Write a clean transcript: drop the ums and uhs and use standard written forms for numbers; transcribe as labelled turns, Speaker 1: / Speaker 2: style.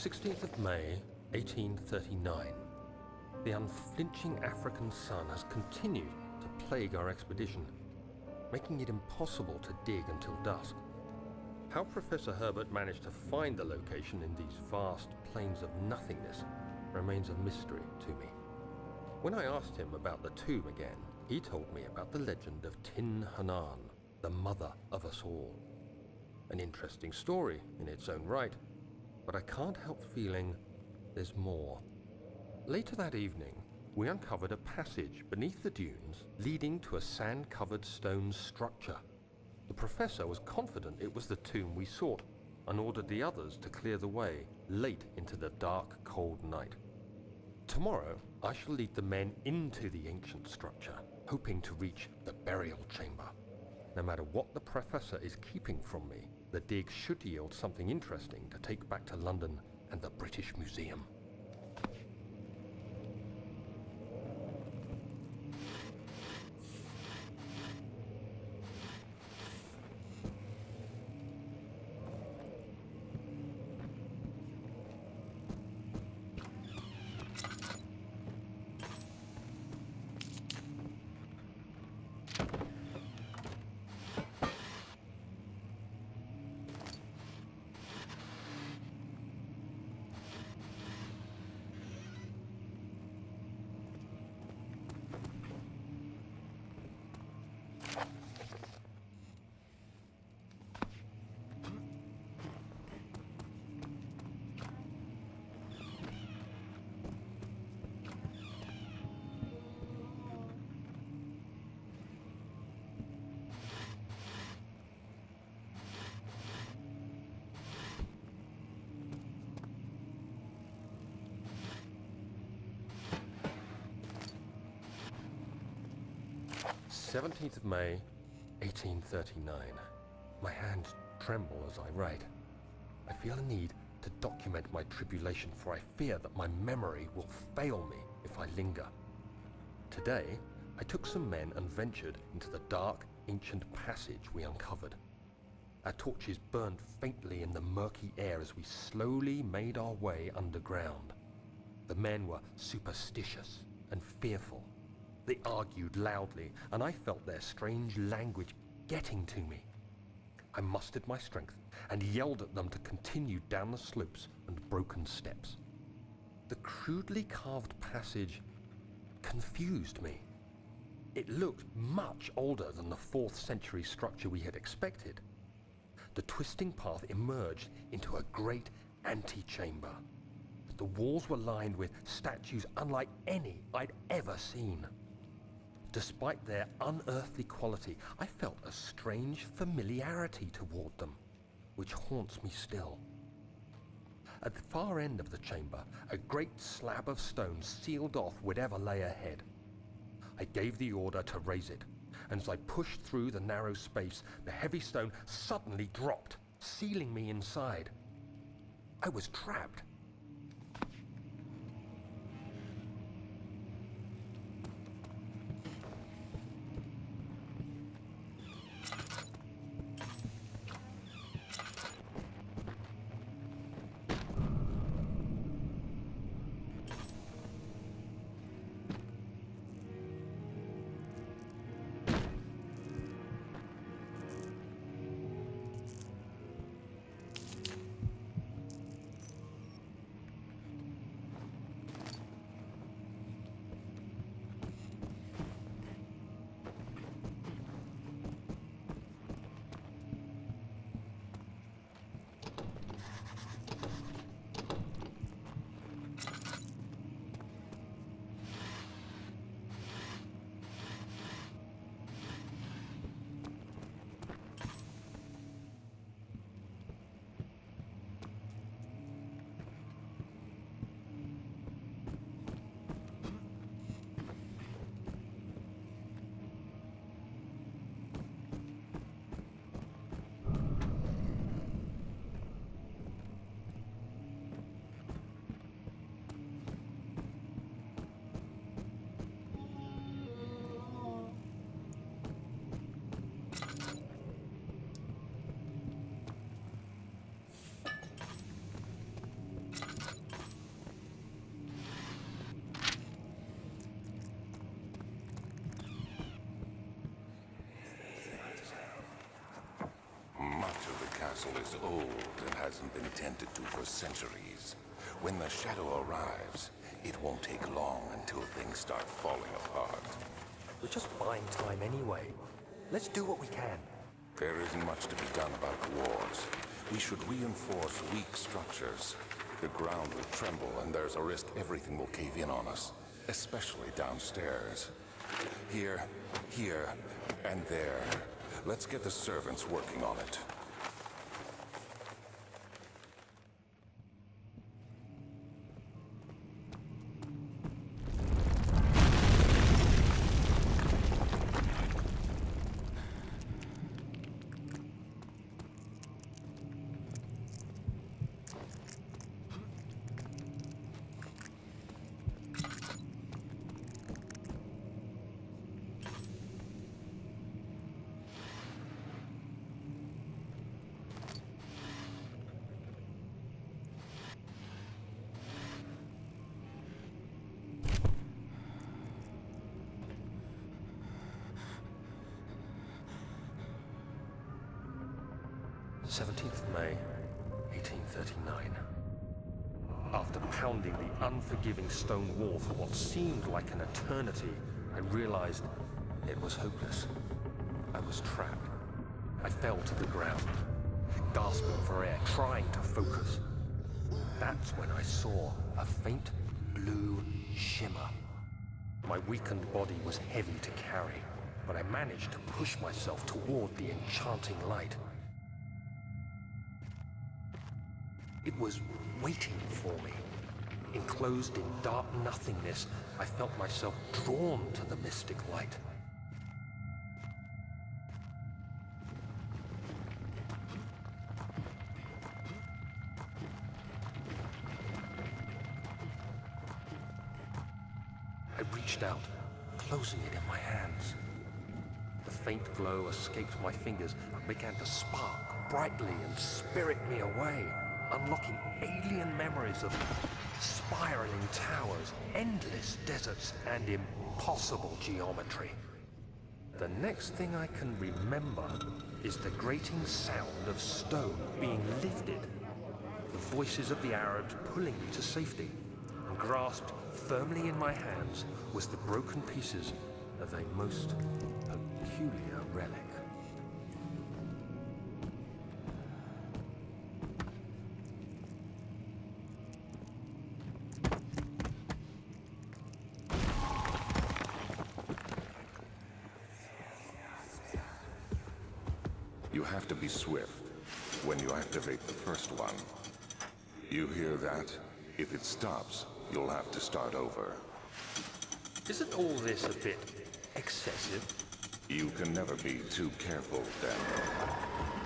Speaker 1: 16th of May, 1839. The unflinching African sun has continued to plague our expedition, making it impossible to dig until dusk. How Professor Herbert managed to find the location in these vast plains of nothingness remains a mystery to me. When I asked him about the tomb again, he told me about the legend of Tin Hanan, the mother of us all. An interesting story in its own right, but I can't help feeling there's more. Later that evening, we uncovered a passage beneath the dunes leading to a sand-covered stone structure. The professor was confident it was the tomb we sought and ordered the others to clear the way late into the dark, cold night. Tomorrow, I shall lead the men into the ancient structure, hoping to reach the burial chamber. No matter what the professor is keeping from me, the dig should yield something interesting to take back to London and the British Museum. "17th of May, 1839. My hands tremble as I write. I feel a need to document my tribulation, for I fear that my memory will fail me if I linger. Today, I took some men and ventured into the dark, ancient passage we uncovered. Our torches burned faintly in the murky air as we slowly made our way underground. The men were superstitious and fearful. They argued loudly, and I felt their strange language getting to me. I mustered my strength and yelled at them to continue down the slopes and broken steps. The crudely carved passage confused me. It looked much older than the 4th century structure we had expected. The twisting path emerged into a great antechamber. The walls were lined with statues unlike any I'd ever seen. Despite their unearthly quality, I felt a strange familiarity toward them, which haunts me still. At the far end of the chamber, a great slab of stone sealed off whatever lay ahead. I gave the order to raise it, and as I pushed through the narrow space, the heavy stone suddenly dropped, sealing me inside. I was trapped.
Speaker 2: castle is old and hasn't been tended to for centuries. When the shadow arrives, it won't take long until things start falling apart.
Speaker 1: We're just buying time anyway. Let's do what we can.
Speaker 2: There isn't much to be done about the walls. We should reinforce weak structures. The ground will tremble and there's a risk everything will cave in on us, especially downstairs. Here, and there. Let's get the servants working on it.
Speaker 1: May 1839. After pounding the unforgiving stone wall for what seemed like an eternity, I realized it was hopeless. I was trapped. I fell to the ground, gasping for air, trying to focus. That's when I saw a faint blue shimmer. My weakened body was heavy to carry, but I managed to push myself toward the enchanting light. It was waiting for me. Enclosed in dark nothingness, I felt myself drawn to the mystic light. I reached out, closing it in my hands. The faint glow escaped my fingers and began to spark brightly and spirit me away, unlocking alien memories of spiraling towers, endless deserts, and impossible geometry. The next thing I can remember is the grating sound of stone being lifted, the voices of the Arabs pulling me to safety, and grasped firmly in my hands was the broken pieces of a most peculiar relic.
Speaker 2: You have to be swift when you activate the first one. You hear that? If it stops, you'll have to start over.
Speaker 1: Isn't all this a bit excessive?
Speaker 2: You can never be too careful, Daniel.